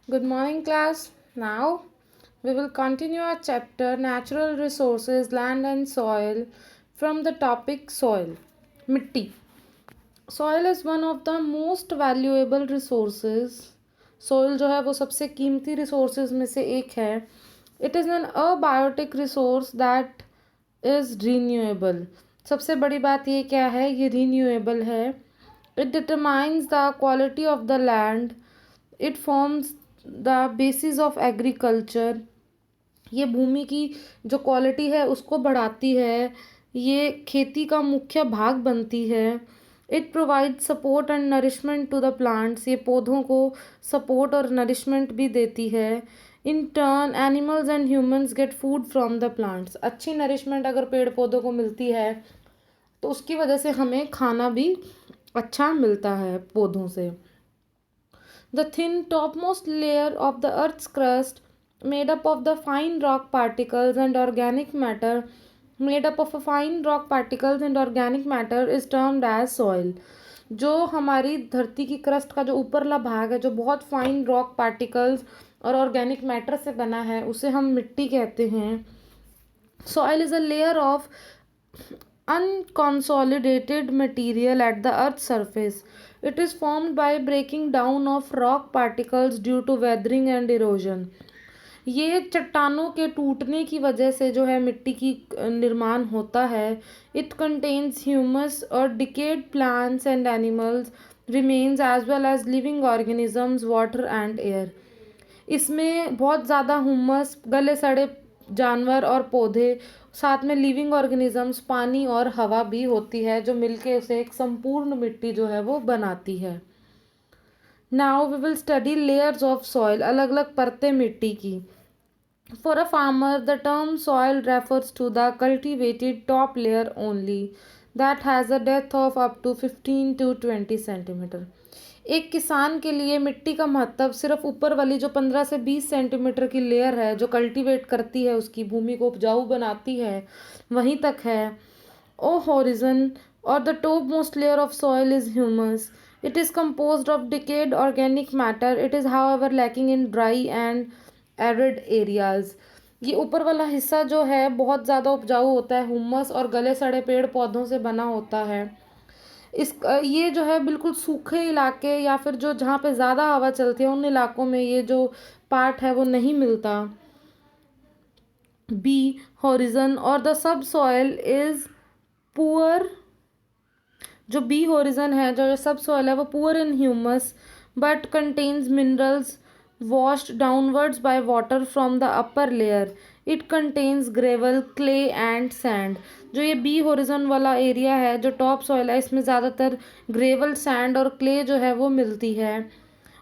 Good morning, class. Now we will continue our chapter Natural Resources, Land and Soil from the topic Soil. Mitti. Soil is one of the most valuable resources. Soil जो है वो सबसे कीमती resources में से एक है. It is an abiotic resource that is renewable. सबसे बड़ी बात ये क्या है, ये renewable है. It determines the quality of the land. It forms the basis of agriculture. ये भूमि की जो क्वालिटी है उसको बढ़ाती है, ये खेती का मुख्य भाग बनती है. It provide support and nourishment to the plants. ये पौधों को सपोर्ट और नरिशमेंट भी देती है. In turn animals and humans get food from the plants. अच्छी नरिशमेंट अगर पेड़ पौधों को मिलती है तो उसकी वजह से हमें खाना भी अच्छा मिलता है पौधों से. The thin topmost layer of the Earth's crust, made up of the fine rock particles and organic matter, is termed as soil. जो हमारी धरती की क्रस्ट का जो ऊपरला भाग है, जो बहुत फाइन रॉक पार्टिकल्स और ऑर्गेनिक मैटर से बना है, उसे हम मिट्टी कहते हैं. Soil is a layer of unconsolidated material at the earth's surface. It is formed by breaking down of rock particles due to weathering and erosion. ये चट्टानों के टूटने की वजह से जो है मिट्टी की निर्माण होता है. इट कंटेन्स ह्यूमस और decayed plants and animals remains as well as living organisms, water and air. इसमें बहुत ज़्यादा हुमस, गले सड़े जानवर और पौधे, साथ में लिविंग ऑर्गेनिजम्स, पानी और हवा भी होती है, जो मिलके उसे एक संपूर्ण मिट्टी जो है वो बनाती है. Now we will study layers of soil. अलग अलग परतें मिट्टी की. For a farmer the term soil refers to the cultivated top layer only that has a depth of up to 15 to 20 centimetre. एक किसान के लिए मिट्टी का महत्व सिर्फ ऊपर वाली जो 15 से 20 सेंटीमीटर की लेयर है, जो कल्टीवेट करती है, उसकी भूमि को उपजाऊ बनाती है, वहीं तक है. ओ होरिजन और the top most layer of soil is humus. It is composed of decayed organic matter. It is however lacking in dry and arid areas. ये ऊपर वाला हिस्सा जो है बहुत ज़्यादा उपजाऊ होता है, हुमस और गले सड़े पेड़ पौधों से बना होता है. इस ये जो है बिल्कुल सूखे इलाके या फिर जो जहाँ पे ज़्यादा हवा चलती है उन इलाकों में ये जो पार्ट है वो नहीं मिलता. बी हॉरिजन और the sub soil is poor. जो बी हॉरिजन है, जो सब सॉइल है, वो poor in humus but contains minerals washed downwards by water from the upper layer. It contains gravel, clay and sand. जो ये बी होरिजन वाला एरिया है, जो टॉप सॉइल है, इसमें ज़्यादातर ग्रेवल, सैंड और क्ले जो है वो मिलती है.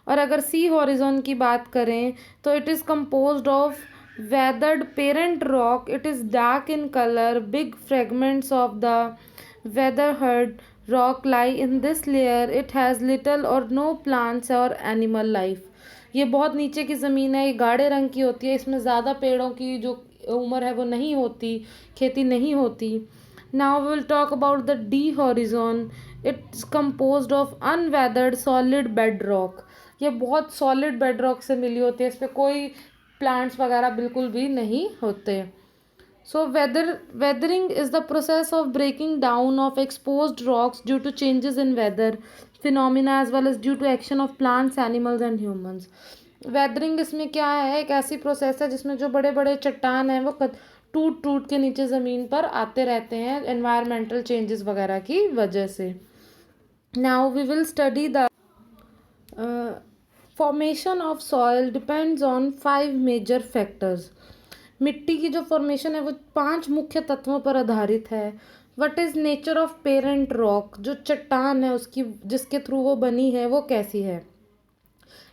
और अगर सी हॉरिजन की बात करें तो it is composed of weathered parent rock. It is dark in color. Big fragments of the weathered rock lie in this layer. It has little or no plants or animal life. ये बहुत नीचे की ज़मीन है, ये गाढ़े रंग की होती है, इसमें ज़्यादा पेड़ों की जो उम्र है वो नहीं होती, खेती नहीं होती. Now we will talk about the D horizon. It's composed of unweathered solid bed rock. ये बहुत सॉलिड बेड रॉक से मिली होती है, इस पर कोई प्लांट्स वगैरह बिल्कुल भी नहीं होते. So weathering is the process of breaking down of exposed rocks due to changes in weather phenomena as well as due to action of plants, animals and humans. Weathering इसमें क्या है, एक ऐसी प्रोसेस है जिसमें जो बड़े बड़े चट्टान हैं वो टूट टूट के नीचे ज़मीन पर आते रहते हैं एनवायरमेंटल चेंजेस वगैरह की वजह से. Now we will study the formation of soil depends on 5 major factors. मिट्टी की जो फॉर्मेशन है वो 5 मुख्य तत्वों पर आधारित है. What is nature of parent rock. जो चट्टान है उसकी जिसके थ्रू वो बनी है वो कैसी है.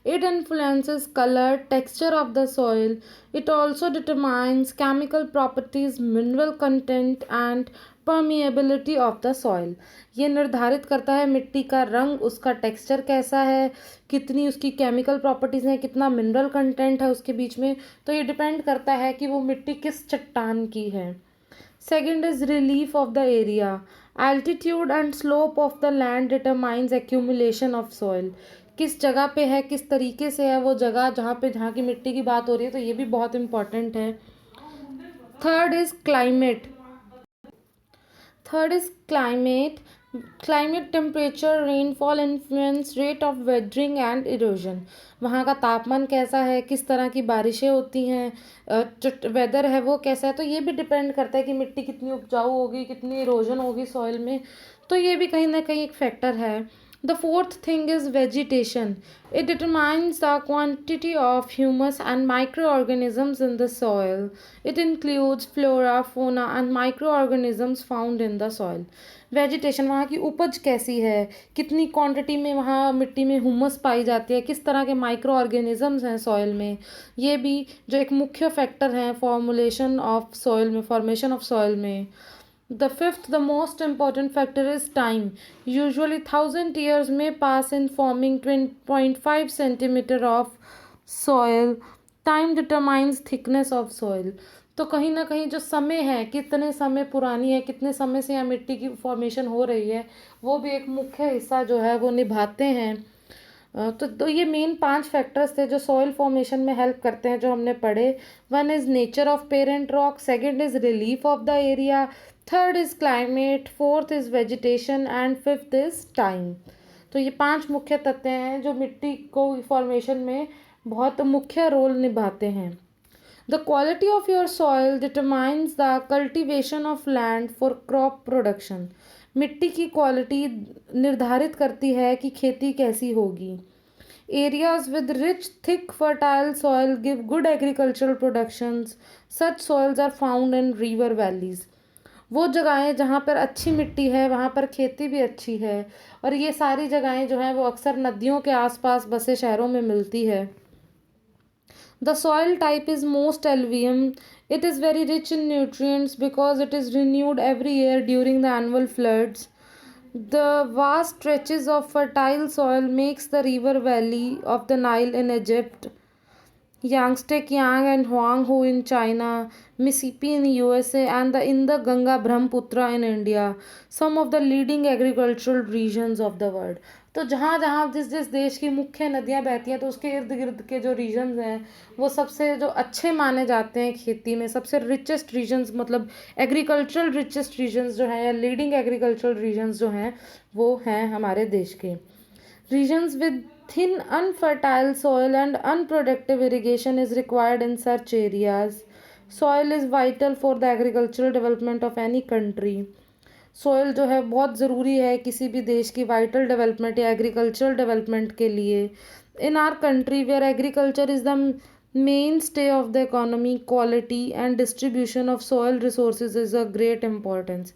It influences colour, texture of the soil. It also determines chemical properties, mineral content and permeability of the soil. ये निर्धारित करता है मिट्टी का रंग, उसका टेक्सचर कैसा है, कितनी उसकी केमिकल प्रॉपर्टीज़ हैं, कितना मिनरल कंटेंट है उसके बीच में. तो ये डिपेंड करता है कि वो मिट्टी किस चट्टान की है. Second is relief of the area. Altitude and slope of the land determines accumulation of soil. किस जगह पे है, किस तरीके से है वो जगह जहाँ की मिट्टी की बात हो रही है, तो ये भी बहुत इम्पॉर्टेंट है। Third is climate. Third is climate. Climate temperature rainfall influence rate of weathering and erosion. वहाँ का तापमान कैसा है, किस तरह की बारिशें होती हैं, जो वेदर है वो कैसा है, तो ये भी डिपेंड करता है कि मिट्टी कितनी उपजाऊ होगी, कितनी इरोजन होगी सॉइल में। तो ये भी कहीं ना कहीं एक फैक्टर है। The fourth thing is vegetation. It determines the quantity of humus and microorganisms in the soil. It includes flora, fauna and microorganisms found in the soil. Vegetation, वहाँ की उपज कैसी है, कितनी क्वांटिटी में वहाँ मिट्टी में हुमस पाई जाती है, किस तरह के माइक्रो ऑर्गेनिजम्स हैं सॉइल में, ये भी जो एक मुख्य फैक्टर हैं फॉर्मुलेशन ऑफ सॉइल में, फॉर्मेशन ऑफ सॉइल में। The fifth, the most important factor is time. Usually 1000 years may pass in forming 20.5 centimeter of soil. Time determines thickness of soil. तो कहीं ना कहीं जो समय है, कितने समय पुरानी है, कितने समय से यहाँ मिट्टी की फॉर्मेशन हो रही है, वो भी एक मुख्य हिस्सा जो है वो निभाते हैं। तो ये मेन 5 फैक्टर्स थे जो सॉइल फॉर्मेशन में हेल्प करते हैं, जो हमने पढ़े। One is nature of parent rock, second is relief of the area, third is climate, fourth is vegetation and fifth is time. तो ये 5 मुख्य तत्व हैं जो मिट्टी को फॉर्मेशन में बहुत मुख्य रोल निभाते हैं। The quality of your soil determines the cultivation of land for crop production. मिट्टी की क्वालिटी निर्धारित करती है कि खेती कैसी होगी। Areas with rich thick fertile soil give good agricultural productions. Such soils are found in river valleys. वो जगहें जहाँ पर अच्छी मिट्टी है वहाँ पर खेती भी अच्छी है, और ये सारी जगहें जो हैं वो अक्सर नदियों के आसपास बसे शहरों में मिलती है। The soil type is most alluvium. It is very rich in nutrients because it is renewed every year during the annual floods. The vast stretches of fertile soil makes the river valley of the Nile in Egypt, Yangtze Kiang and Huanghu in China, Mississippi in USA, and the Indus-Ganga Brahmaputra in India some of the leading agricultural regions of the world. तो जहाँ जहाँ जिस जिस देश की मुख्य नदियाँ बहती हैं तो उसके इर्द गिर्द के जो रीजन्स हैं वो सबसे जो अच्छे माने जाते हैं खेती में, सबसे रिचेस्ट रीजन्स, मतलब एग्रीकल्चरल रिचेस्ट रीजन्स जो हैं या लीडिंग एग्रीकल्चरल रीजन्स जो हैं वो हैं हमारे देश के। Regions with thin unfertile soil and unproductive irrigation is required in such areas. Soil is vital for the agricultural development of any country. Soil जो है बहुत ज़रूरी है किसी भी देश की वाइटल डेवलपमेंट या एग्रीकल्चरल डेवलपमेंट के लिए। In our country where agriculture is the main stay of the economy, quality and distribution of soil resources is a great importance.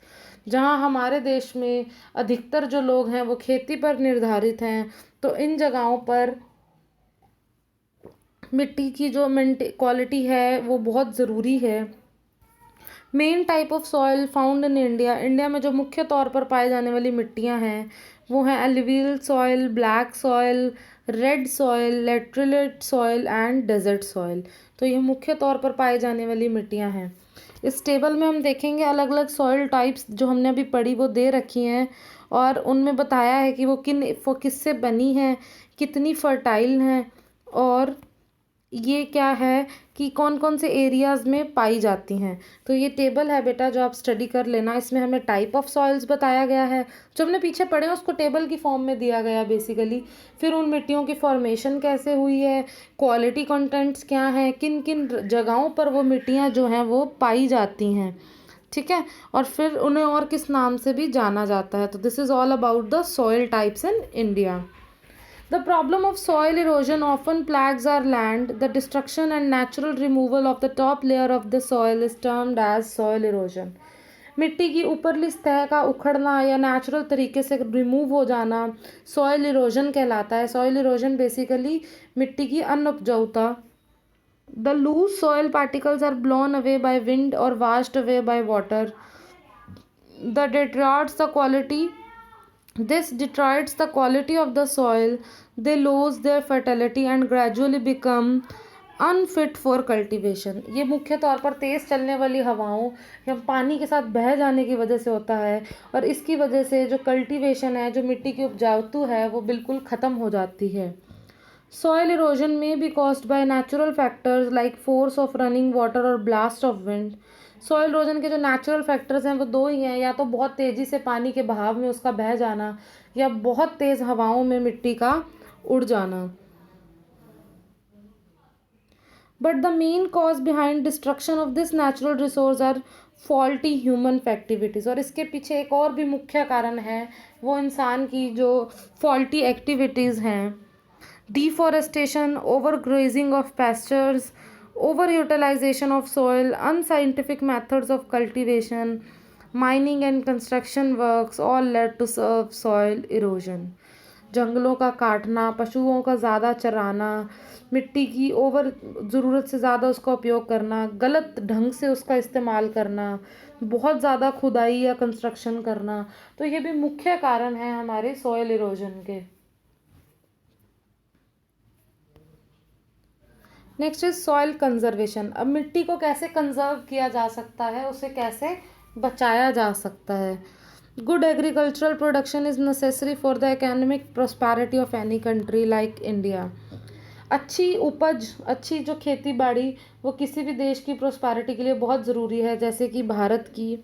जहाँ हमारे देश में अधिकतर जो लोग हैं वो खेती पर निर्धारित हैं, तो इन जगहों पर मिट्टी की जो क्वालिटी है वो बहुत ज़रूरी है। Main type of soil found in India. India में जो मुख्य तौर पर पाए जाने वाली मिट्टियाँ हैं वो हैं alluvial soil, black soil, red soil, laterite soil and desert soil. तो ये मुख्य तौर पर पाई जाने वाली मिट्टियाँ हैं। इस टेबल में हम देखेंगे अलग अलग सॉइल टाइप्स जो हमने अभी पढ़ी वो दे रखी हैं, और उनमें बताया है कि वो किससे बनी हैं, कितनी फर्टाइल हैं, और ये क्या है कि कौन कौन से एरियाज़ में पाई जाती हैं। तो ये टेबल है बेटा जो आप स्टडी कर लेना। इसमें हमें टाइप ऑफ सॉइल्स बताया गया है, जो हमने पीछे पढ़े हैं उसको टेबल की फॉर्म में दिया गया बेसिकली। फिर उन मिट्टियों की फॉर्मेशन कैसे हुई है, क्वालिटी कंटेंट्स क्या हैं, किन किन जगहों पर वो मिट्टियाँ जो हैं वो पाई जाती हैं, ठीक है, और फिर उन्हें और किस नाम से भी जाना जाता है। तो this is all about the soil types in India. The problem of soil erosion often plagues our land. The destruction and natural removal of the top layer of the soil is termed as soil erosion. मिट्टी की ऊपरली सतह का उखड़ना या natural तरीके से remove हो जाना soil erosion कहलाता है। सॉइल इरोजन बेसिकली मिट्टी की अनउपजाऊता। The loose soil particles are blown away by wind or washed away by water. The deteriorates the quality This deteriorates the quality of the soil. They lose their fertility and gradually become unfit for cultivation, ये मुख्य तौर पर तेज़ चलने वाली हवाओं या पानी के साथ बह जाने की वजह से होता है, और इसकी वजह से जो कल्टीवेशन है, जो मिट्टी की उपजाऊ है, वो बिल्कुल ख़त्म हो जाती है। सॉइल इरोजन में be caused by natural factors like force of running water और blast of wind. Soil erosion के जो नेचुरल फैक्टर्स हैं वो दो ही हैं, या तो बहुत तेज़ी से पानी के बहाव में उसका बह जाना, या बहुत तेज़ हवाओं में मिट्टी का उड़ जाना। But the main cause behind destruction of this natural resource are faulty human activities। और इसके पीछे एक और भी मुख्य कारण है, वो इंसान की जो faulty activities हैं। Deforestation, overgrazing of pastures, overutilization of soil, unscientific methods of cultivation, mining and construction works all led to soil erosion। जंगलों का काटना, पशुओं का ज़्यादा चराना, मिट्टी की ओवर ज़रूरत से ज़्यादा उसका उपयोग करना, गलत ढंग से उसका इस्तेमाल करना, बहुत ज़्यादा खुदाई या कंस्ट्रक्शन करना, तो ये भी मुख्य कारण है हमारे सॉइल इरोजन के। Next is soil conservation. अब मिट्टी को कैसे कंजर्व किया जा सकता है, उसे कैसे बचाया जा सकता है। Good agricultural production is necessary for the economic prosperity of any country like India. अच्छी उपज, अच्छी जो खेती बाड़ी, वो किसी भी देश की प्रॉस्पेरिटी के लिए बहुत ज़रूरी है, जैसे कि भारत की।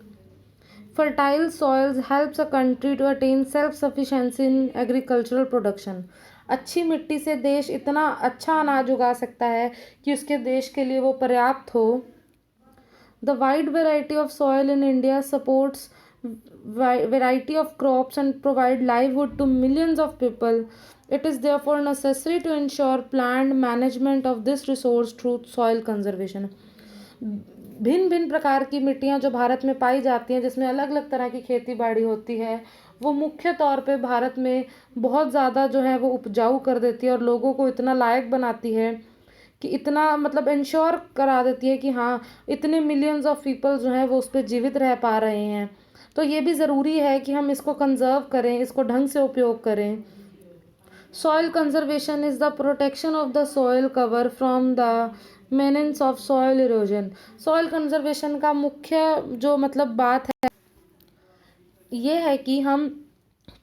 Fertile soils helps a country to attain self sufficiency in agricultural production. अच्छी मिट्टी से देश इतना अच्छा अनाज उगा सकता है कि उसके देश के लिए वो पर्याप्त हो। The wide variety of soil in India supports variety of crops and provide livelihood to millions of people. It is therefore necessary to ensure planned management of this resource through soil conservation। भिन्न भिन्न प्रकार की मिट्टियाँ जो भारत में पाई जाती हैं, जिसमें अलग अलग तरह की खेती बाड़ी होती है, वो मुख्य तौर पे भारत में बहुत ज़्यादा जो है वो उपजाऊ कर देती है और लोगों को इतना लायक बनाती है कि इतना मतलब इंश्योर करा देती है कि हाँ, इतने मिलियंस ऑफ पीपल जो हैं वो उस पर जीवित रह पा रहे हैं। तो ये भी ज़रूरी है कि हम इसको कंजर्व करें, इसको ढंग से उपयोग करें। Soil conservation is the protection of the soil cover from the menace of soil erosion. Soil conservation का मुख्य जो मतलब बात है ये है कि हम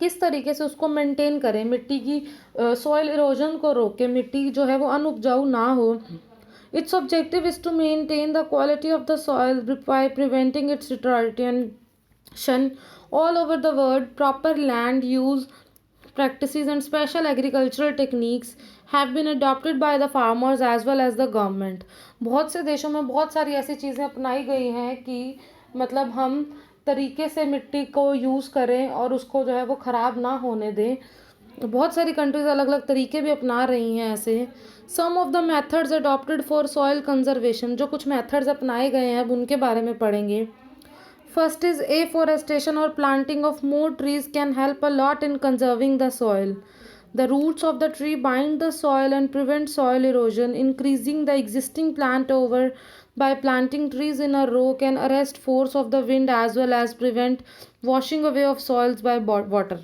किस तरीके से उसको मेंटेन करें, मिट्टी की सॉइल इरोजन को रोक के मिट्टी जो है वो अनउपजाऊ ना हो। Its objective is to maintain the quality of the soil by preventing its deterioration all over the world. Proper land use practices and special agricultural techniques have been adopted by the farmers as well as the government। बहुत से देशों में बहुत सारी ऐसी चीज़ें अपनाई गई हैं कि मतलब हम तरीके से मिट्टी को यूज़ करें और उसको जो है वो ख़राब ना होने दें। बहुत सारी कंट्रीज़ अलग अलग तरीके भी अपना रही हैं ऐसे। Some of the methods adopted for soil conservation, जो कुछ मेथड्स अपनाए गए हैं अब उनके बारे में पढ़ेंगे। First is afforestation or planting of more trees can help a lot in conserving the soil. The roots of the tree bind the soil and prevent soil erosion. Increasing the existing plant over by planting trees in a row can arrest force of the wind as well as prevent washing away of soils by water.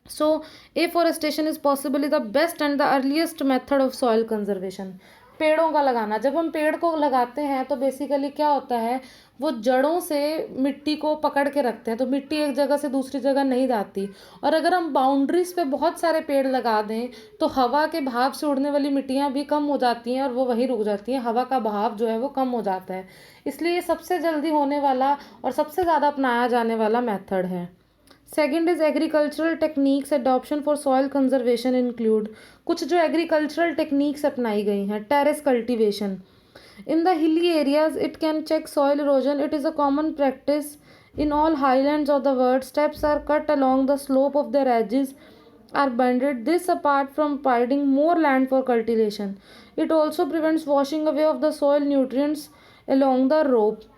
So afforestation is possibly the best and the earliest method of soil conservation। पेड़ों का लगाना, जब हम पेड़ को लगाते हैं तो बेसिकली क्या होता है, वो जड़ों से मिट्टी को पकड़ के रखते हैं, तो मिट्टी एक जगह से दूसरी जगह नहीं जाती। और अगर हम बाउंड्रीज पे बहुत सारे पेड़ लगा दें तो हवा के बहाव से उड़ने वाली मिट्टियाँ भी कम हो जाती हैं और वो वहीं रुक जाती हैं, हवा का बहाव जो है वो कम हो जाता है। इसलिए ये सबसे जल्दी होने वाला और सबसे ज़्यादा अपनाया जाने वाला मेथड है। Second is agricultural techniques adoption for soil conservation include. कुछ जो एग्रीकल्चरल टेक्निक्स अपनाई गई हैं, terrace cultivation. In the hilly areas it can check soil erosion. It is a common practice in all highlands of the world. Steps are cut along the slope of their edges are bended. This apart from providing more land for cultivation, it also prevents washing away of the soil nutrients along the rope।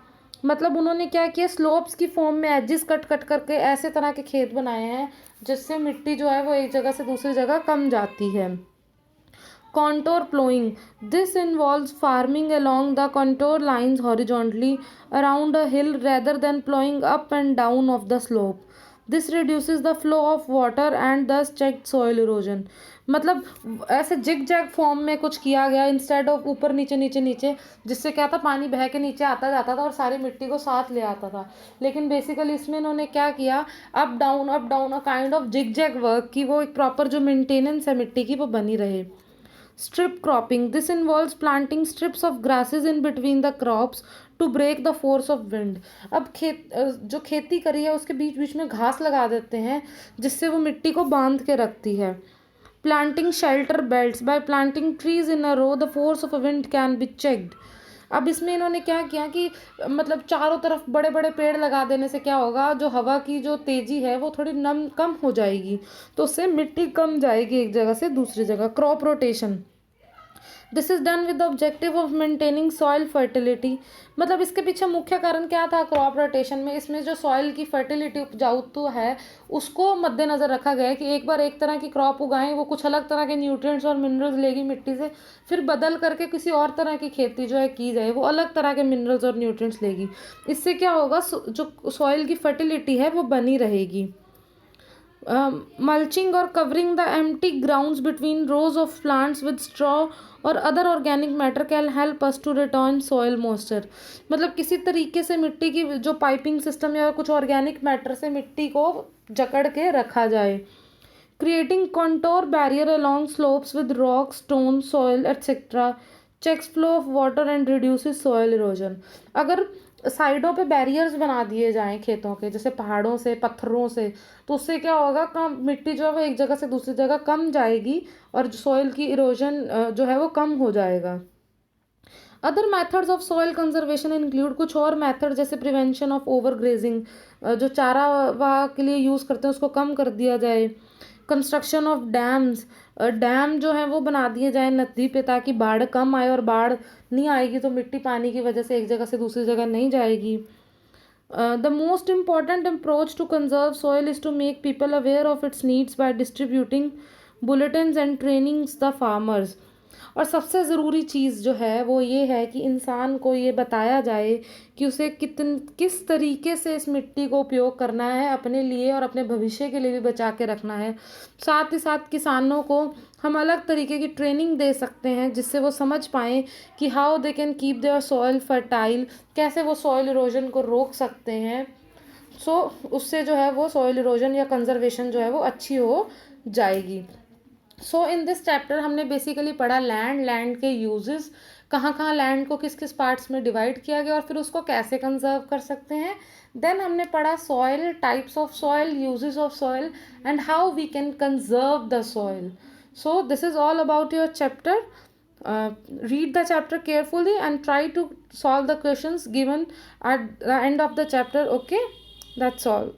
मतलब उन्होंने क्या किया, slopes की form में edges cut cut करके ऐसे तरह के खेत बनाए हैं जिससे मिट्टी जो है वो एक जगह से दूसरी जगह कम जाती है। Contour plowing, this involves farming along the contour lines horizontally around a hill rather than plowing up and down of the slope. This reduces the flow of water and thus checked soil erosion। मतलब ऐसे zig zag form में कुछ किया गया instead of ऊपर नीचे नीचे नीचे, जिससे क्या था पानी बह के नीचे आता जाता था और सारी मिट्टी को साथ ले आता था। लेकिन बेसिकली इसमें इन्होंने क्या किया, up down a kind of zig zag work, कि वो एक प्रॉपर जो मेंटेनेंस है मिट्टी की वो बनी रहे। Strip cropping. This involves planting strips of grasses in between the crops to break the force of wind. अब जो खेती करी है उसके बीच बीच में घास लगा देते हैं, जिससे वो मिट्टी को बांध के रखती है। Planting shelter belts. By planting trees in a row, the force of a wind can be checked. अब इसमें इन्होंने क्या किया कि मतलब चारों तरफ बड़े बड़े पेड़ लगा देने से क्या होगा, जो हवा की जो तेजी है वो थोड़ी कम हो जाएगी, तो उससे मिट्टी कम जाएगी एक जगह से दूसरी जगह। Crop rotation. This is done with the objective of maintaining soil fertility. मतलब इसके पीछे मुख्य कारण क्या था क्रॉप रोटेशन में, इसमें जो सॉइल की फर्टिलिटी उपजाऊत्व है उसको मद्देनजर रखा गया है कि एक बार एक तरह की क्रॉप उगाएं, वो कुछ अलग तरह के न्यूट्रिएंट्स और मिनरल्स लेगी मिट्टी से, फिर बदल करके किसी और तरह की खेती जो है की जाए, वो अलग तरह के मिनरल्स और न्यूट्रिएंट्स लेगी। इससे क्या होगा, जो सॉइल की फर्टिलिटी है वो बनी रहेगी। Mulching or covering the empty grounds between rows of plants with straw और other organic matter can help us to return soil moisture. मतलब किसी तरीके से मिट्टी की जो पाइपिंग सिस्टम या कुछ ऑर्गेनिक मैटर से मिट्टी को जकड़ के रखा जाए। Creating contour barrier along slopes with rock stone soil etcetera checks flow of water and reduces soil erosion. अगर साइडों पे बैरियर्स बना दिए जाएं खेतों के, जैसे पहाड़ों से पत्थरों से, तो उससे क्या होगा, कम मिट्टी जो है वो एक जगह से दूसरी जगह कम जाएगी और जो सॉइल की इरोजन जो है वो कम हो जाएगा। Other methods of soil conservation include, कुछ और मेथड जैसे प्रिवेंशन ऑफ ओवर ग्रेजिंग, जो चारा वाह के लिए यूज़ करते हैं उसको कम कर दिया जाए। कंस्ट्रक्शन ऑफ डैम्स, डैम जो है वो बना दिए जाए नदी पे ताकि बाढ़ कम आए, और बाढ़ नहीं आएगी तो मिट्टी पानी की वजह से एक जगह से दूसरी जगह नहीं जाएगी। The most important approach to conserve soil is to make people aware of its needs by distributing bulletins and trainings the farmers. और सबसे ज़रूरी चीज़ जो है वो ये है कि इंसान को ये बताया जाए कि उसे किस तरीके से इस मिट्टी को उपयोग करना है अपने लिए और अपने भविष्य के लिए भी बचा के रखना है। साथ ही साथ किसानों को हम अलग तरीके की ट्रेनिंग दे सकते हैं जिससे वो समझ पाएँ कि how they can keep their soil fertile, कैसे वो सॉइल इरोजन को रोक सकते हैं। उससे जो है वो सॉइल इरोजन या कंजर्वेशन जो है वो अच्छी हो जाएगी। सो इन दिस चैप्टर हमने बेसिकली पढ़ा लैंड के यूजेस, कहाँ कहाँ लैंड को किस किस पार्ट्स में डिवाइड किया गया और फिर उसको कैसे कंजर्व कर सकते हैं। देन हमने पढ़ा soil, types of soil, uses of soil and how we can conserve the soil. So this is all about your chapter. Read the chapter carefully and try to solve the questions given at the end of the chapter. Okay, that's all.